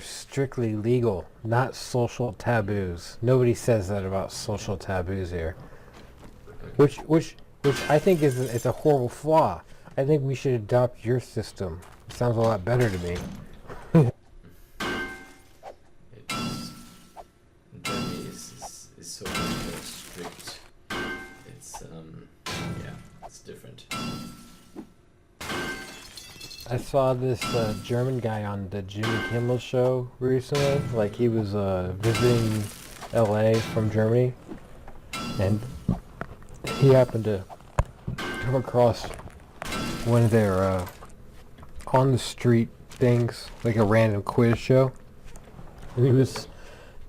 strictly legal, not social taboos. Nobody says that about social taboos here. Which I think it's a horrible flaw. I think we should adopt your system. It sounds a lot better to me. It's Germany is so much more strict. It's yeah, it's different. I saw this German guy on the Jimmy Kimmel show recently. Like he was visiting LA from Germany, and he happened to come across one of their on the street things, like a random quiz show. And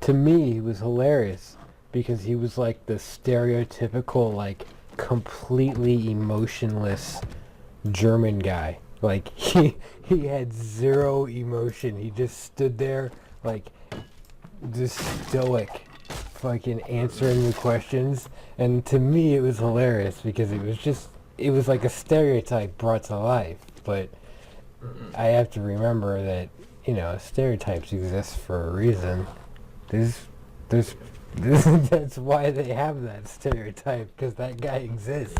to me, he was hilarious because he was like the stereotypical, like completely emotionless German guy. Like he had zero emotion. He just stood there like just stoic, fucking answering the questions. And to me, it was hilarious because it was like a stereotype brought to life. But I have to remember that, you know, stereotypes exist for a reason. That's why they have that stereotype, because that guy exists.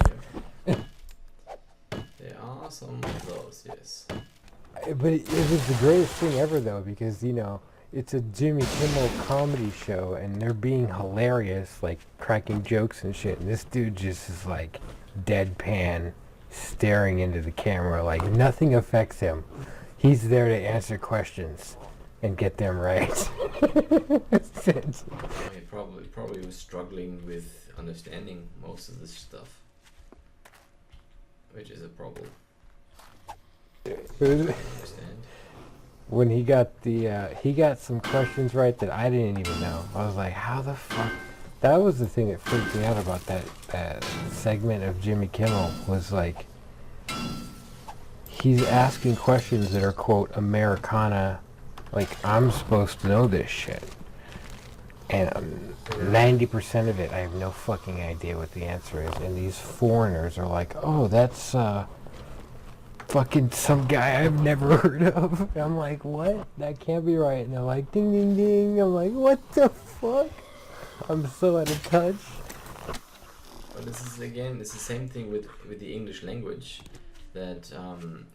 There are some of those, yes. But it was the greatest thing ever, though, because, you know, it's a Jimmy Kimmel comedy show, and they're being hilarious, like cracking jokes and shit. And this dude just is like deadpan, staring into the camera, like nothing affects him. He's there to answer questions and get them right. He probably was struggling with understanding most of this stuff, which is a problem. Understand. When he got he got some questions right that I didn't even know. I was like, how the fuck? That was the thing that freaked me out about that segment of Jimmy Kimmel, was like, he's asking questions that are, quote, Americana, like I'm supposed to know this shit. And 90% of it, I have no fucking idea what the answer is. And these foreigners are like, oh, that's fucking some guy I've never heard of. And I'm like, what? That can't be right. And they're like, ding, ding, ding. I'm like, what the fuck? I'm so out of touch. But this is, again, it's the same thing with the English language. That,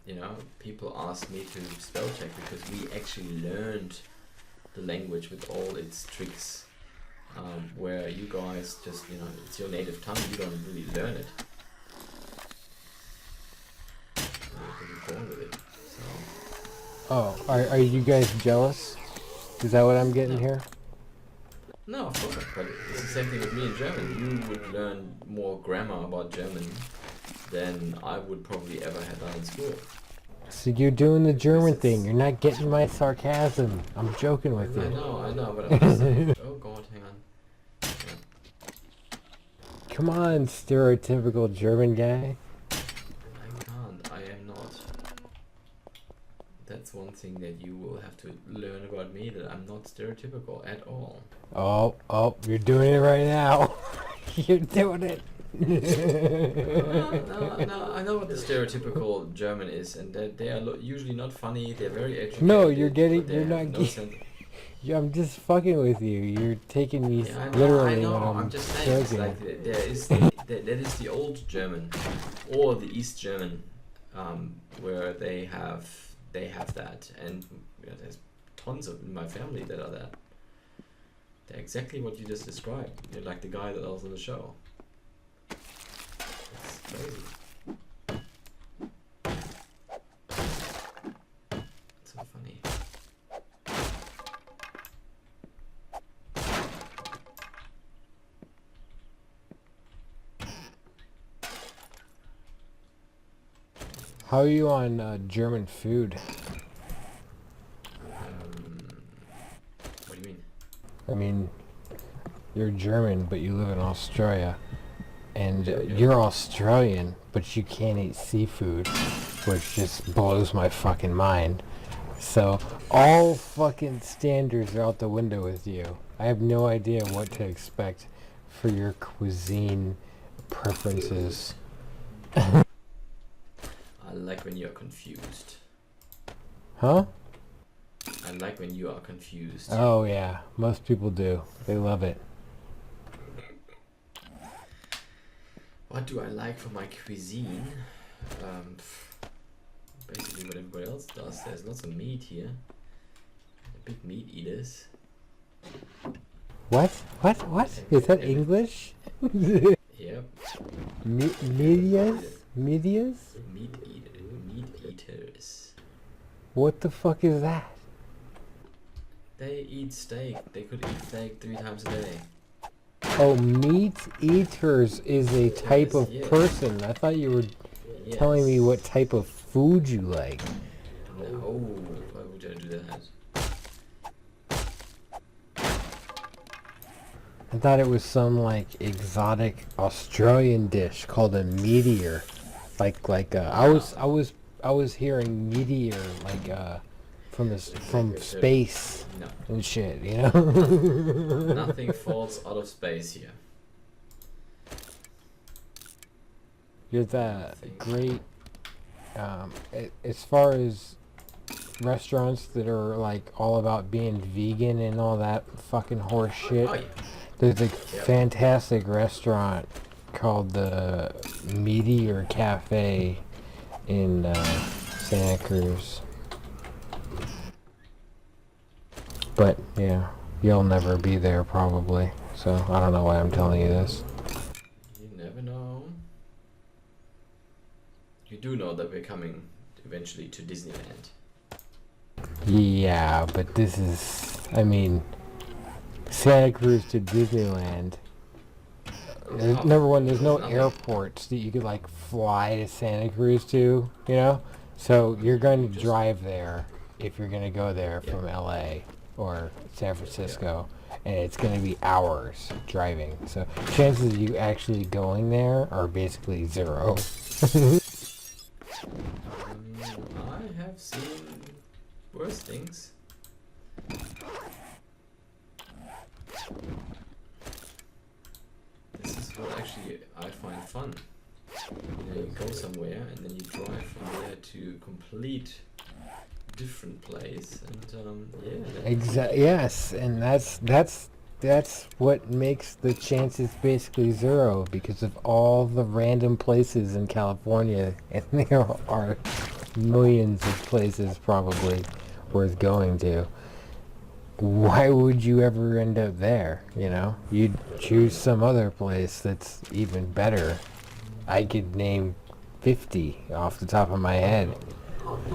you know, people ask me to spell check because we actually learned the language with all its tricks. Where you guys just, you know, it's your native tongue, you don't really learn it. You're born with it. So. Oh, are you guys jealous? Is that what I'm getting here? No, of course not. But it's the same thing with me in German. You would learn more grammar about German than I would probably ever have done in school. So you're doing the German thing. You're not getting my sarcasm. I'm joking with you. I know, but I'm just saying. Oh God, hang on. Come on, stereotypical German guy. I can't. I am not. That's one thing that you will have to learn about me, that I'm not stereotypical at all. Oh, you're doing it right now. You're doing it. No, I know what the stereotypical German is, and that they are usually not funny. They're very educated. No, you're not no getting. Yeah, I'm just fucking with you. You're taking me literally. literally. I know. I'm just saying. It's like that is the old German, or the East German, where they have that, and you know, there's tons of in my family that are that. They're exactly what you just described. You're like the guy that was on the show. It's crazy. It's so funny. How are you on German food? What do you mean? I mean, you're German, but you live in Australia. And you're Australian, but you can't eat seafood, which just blows my fucking mind. So, all fucking standards are out the window with you. I have no idea what to expect for your cuisine preferences. I like when you're confused. Huh? I like when you are confused. Oh yeah, most people do. They love it. What do I like for my cuisine? Basically what everybody else does. There's lots of meat here. Big meat eaters. What? Is that English? Yep. Medias? Medias? Meat eaters. What the fuck is that? They eat steak. They could eat steak 3 times a day. Oh, meat eaters is a type of person. I thought you were telling me what type of food you like. No, why would I do that? I thought it was some like exotic Australian dish called a meteor. I was hearing meteor from space and shit, you know? Nothing falls out of space here. There's a great, as far as restaurants that are like all about being vegan and all that fucking horse shit. Oh, yeah. There's a fantastic restaurant called the Meteor Cafe in Santa Cruz. But yeah, you'll never be there probably. So I don't know why I'm telling you this. You never know. You do know that we're coming eventually to Disneyland. Yeah, but this is, I mean, Santa Cruz to Disneyland. Number one, there's no airports that you could like fly to Santa Cruz to, you know? So you're going to drive there if you're going to go there from LA or San Francisco, and it's going to be hours driving. So chances of you actually going there are basically zero. I have seen worse things. This is what actually I find fun. You know, you go somewhere and then you drive from there to complete different place, and Yes, and that's what makes the chances basically zero because of all the random places in California, and there are millions of places probably worth going to. Why would you ever end up there, you know? You'd choose some other place that's even better. I could name 50 off the top of my head.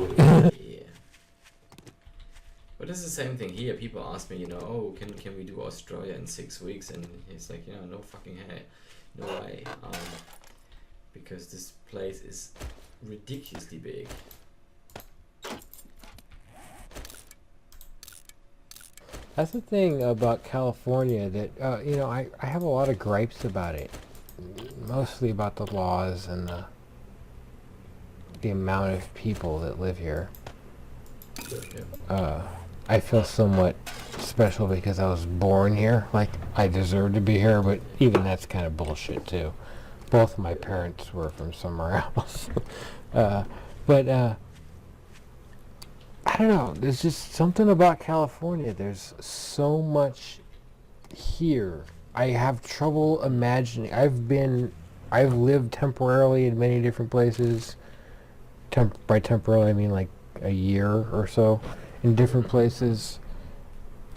yeah. But it's the same thing here. People ask me, you know, oh, can we do Australia in 6 weeks? And it's like, you know, no fucking hey, no way, because this place is ridiculously big. That's the thing about California that, you know, I have a lot of gripes about it. Mostly about the laws and the amount of people that live here. I feel somewhat special because I was born here. Like, I deserve to be here, but even that's kind of bullshit, too. Both my parents were from somewhere else. But I don't know. There's just something about California. There's so much here. I have trouble imagining. I've lived temporarily in many different places. By temporarily, I mean like a year or so in different places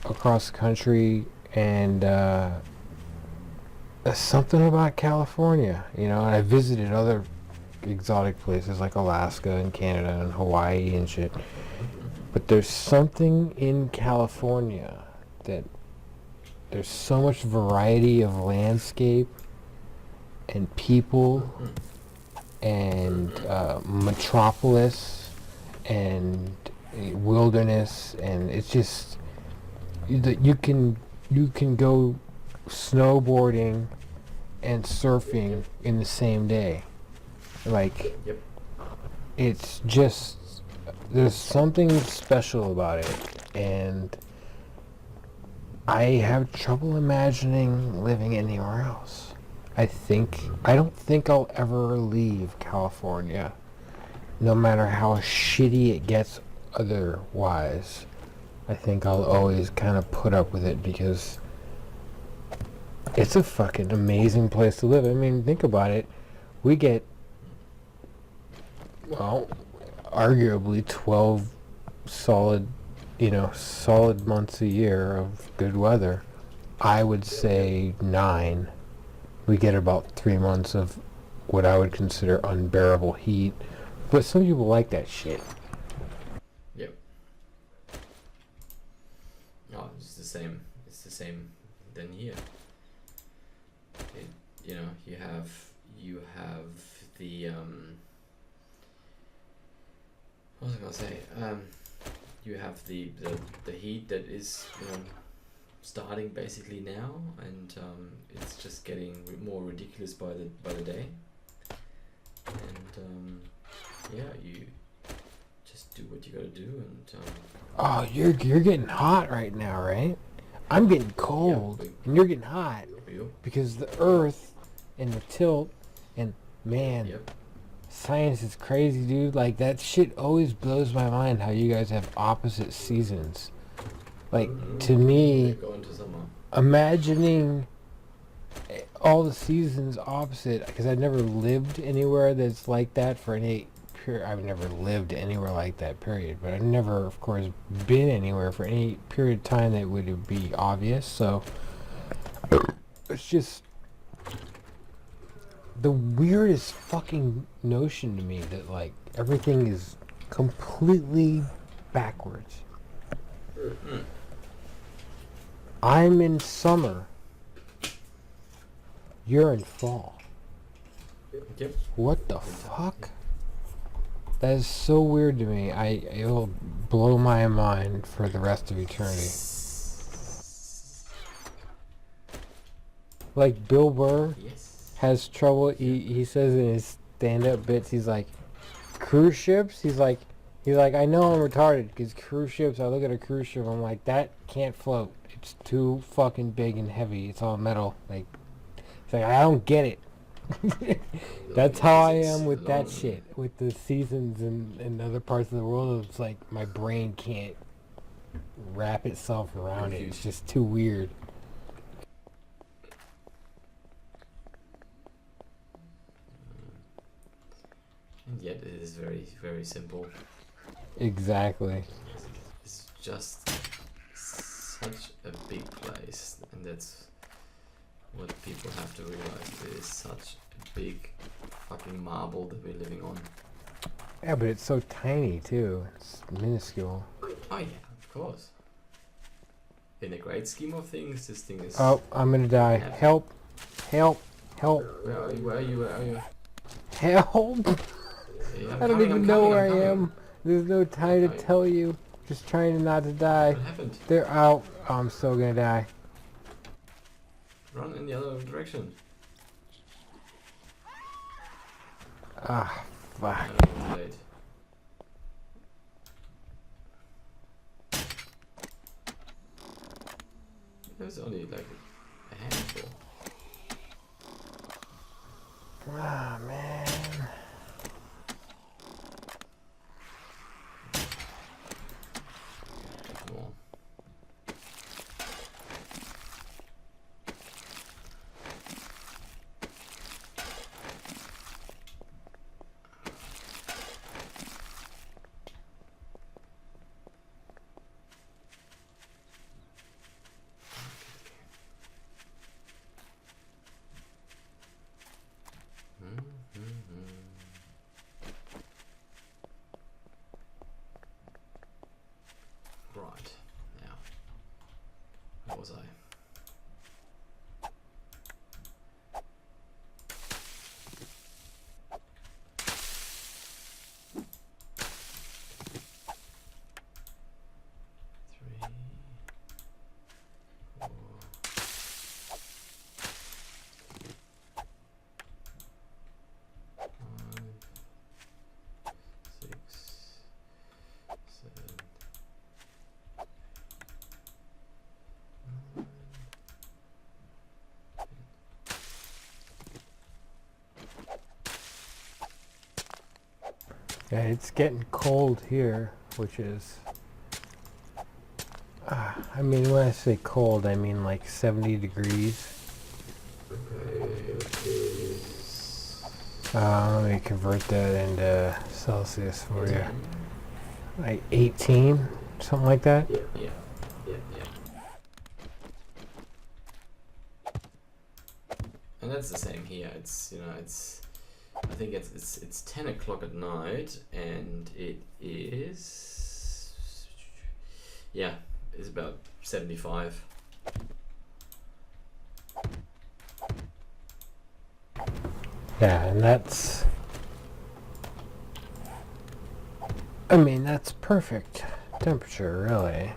across the country, and there's something about California, you know. And I visited other exotic places like Alaska and Canada and Hawaii and shit. But there's something in California that there's so much variety of landscape and people and metropolis and wilderness, and it's just you can go snowboarding and surfing in the same day. Like, it's just, there's something special about it, and I have trouble imagining living anywhere else. I don't think I'll ever leave California, no matter how shitty it gets otherwise. I think I'll always kind of put up with it because it's a fucking amazing place to live. I mean, think about it. We get, well, arguably 12 solid, solid months a year of good weather. I would say 9. We get about 3 months of what I would consider unbearable heat. But some people like that shit. Yep. Oh, it's the same. It's the same than here. You have the what was I gonna say? You have the heat that is starting basically now, and it's just getting more ridiculous by the day. And you just do what you gotta do, and Oh, you're getting hot right now, right? I'm getting cold, and you're getting hot because the Earth and the tilt, and man, science is crazy, dude. Like, that shit always blows my mind how you guys have opposite seasons. Like, to me, go into summer. Imagining all the seasons opposite, because I've never lived anywhere that's like that for any period. I've never lived anywhere like that, period. But I've never, of course, been anywhere for any period of time that would be obvious. So it's just the weirdest fucking notion to me that, like, everything is completely backwards. I'm in summer. You're in fall. Yep. What the fuck? That is so weird to me. It'll blow my mind for the rest of eternity. Like, Bill Burr has trouble. He says in his stand-up bits, he's like, cruise ships. He's like, I know I'm retarded because cruise ships. I look at a cruise ship, I'm like, that can't float. It's too fucking big and heavy. It's all metal. Like, it's like, I don't get it. That's how I am with that shit. With the seasons in other parts of the world, it's like my brain can't wrap itself around it. It's just too weird. And yet it is very, very simple. Exactly. It's just such a big place, and that's what people have to realize. It is such a big fucking marble that we're living on. Yeah, but it's so tiny too. It's minuscule. Oh yeah, of course. In the great scheme of things, this thing is... Oh, I'm gonna die. Help! Help! Help! Where are you? Help! I don't even know where I am. There's no time to tell you. Just trying not to die. What happened? They're out. Oh, I'm still gonna die. Run in the other direction. Ah, fuck. Too late. There's only like a handful. Ah, man. Come on. Right, now, what was I? Three, four, 5, 6, 7, 9. Yeah, it's getting cold here, which is I mean, when I say cold, I mean like 70 degrees. Let me convert that into Celsius for you. Like 18, something like that. Yeah. And that's the same here. It's, you know, I think it's 10 o'clock at night, and it is, yeah, it's about 75. Yeah, and that's, I mean, that's perfect temperature, really.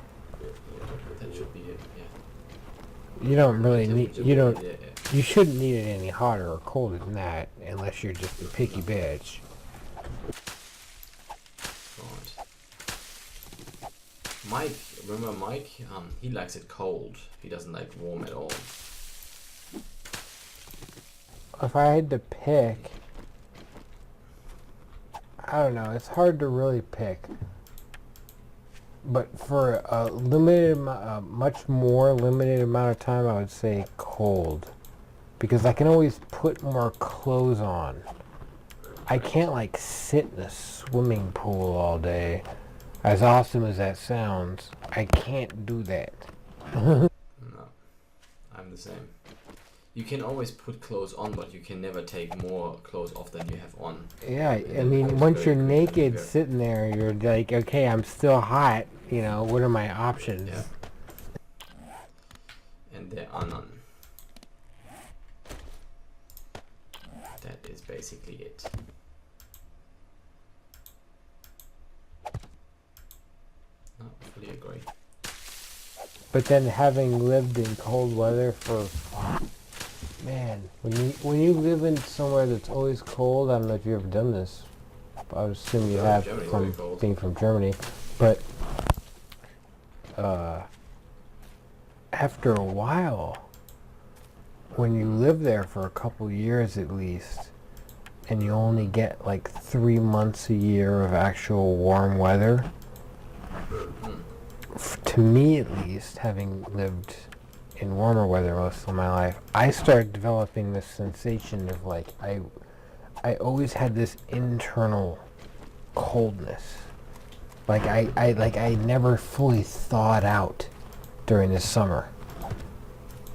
That should be it. Yeah. You don't really need, you don't, Yeah. you shouldn't need it any hotter or colder than that, unless you're just a picky bitch. Right. Mike, remember Mike? He likes it cold. He doesn't like warm at all. If I had to pick, I don't know, it's hard to really pick. But for a limited, much more limited amount of time, I would say cold. Because I can always put more clothes on. I can't like sit in a swimming pool all day. As awesome as that sounds, I can't do that. No, I'm the same. You can always put clothes on, but you can never take more clothes off than you have on. Yeah, I mean, once you're naked sitting there, you're like, okay, I'm still hot. You know, what are my options? Yeah. And there are none. That is basically it. No, fully agree. But then having lived in cold weather for, man, when you live in somewhere that's always cold, I don't know if you've ever done this. I would assume you have from being from Germany, but after a while, when you live there for a couple years at least, and you only get like 3 months a year of actual warm weather, to me at least, having lived in warmer weather most of my life, I started developing this sensation of like I always had this internal coldness. Like I never fully thawed out during the summer.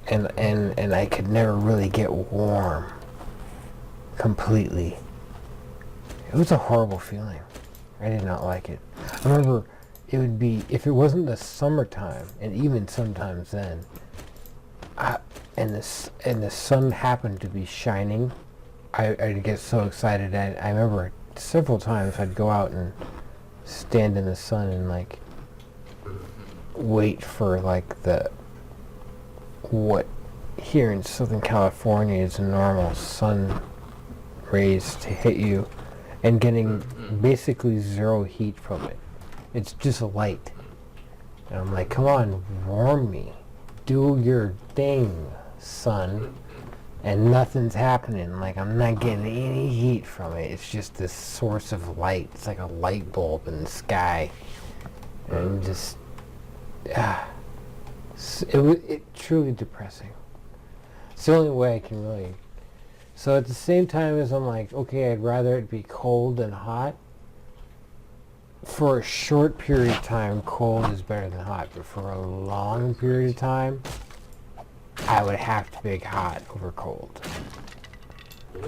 And I could never really get warm completely. It was a horrible feeling. I did not like it. I remember it would be, if it wasn't the summertime, and even sometimes then, and the sun happened to be shining, I'd get so excited. I remember several times I'd go out and stand in the sun and like wait for like what here in Southern California is normal sun rays to hit you, and getting basically zero heat from it. It's just light. And I'm like, come on, warm me. Do your thing, sun. And nothing's happening. Like, I'm not getting any heat from it. It's just this source of light. It's like a light bulb in the sky. And just, it truly depressing. It's the only way I can really. So at the same time as I'm like, okay, I'd rather it be cold than hot. For a short period of time, cold is better than hot. But for a long period of time, I would have to pick hot over cold. Yep.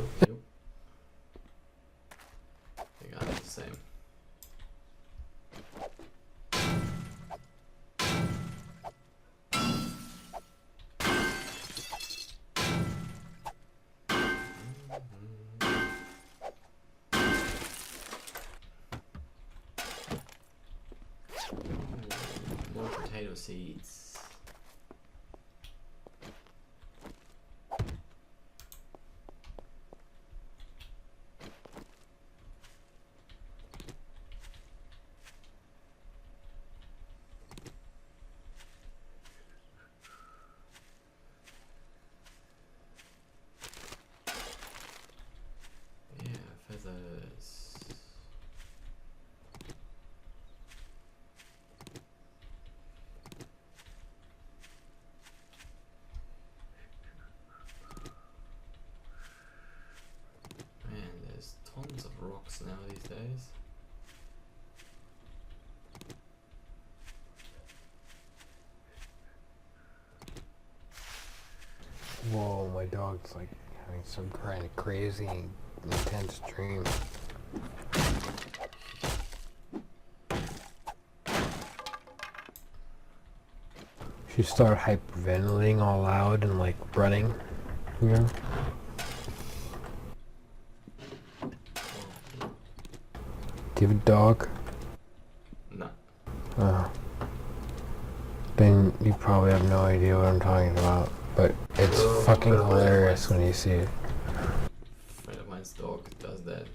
I think I'm the same. More potato seeds. Yeah, feathers. dog's like having some kind of crazy, intense dream. She started hyperventilating all loud and like running, you know? Do you have a dog? No. Oh. Then you probably have no idea what I'm talking about. But it's fucking hilarious when you see it. A friend of mine's dog does that.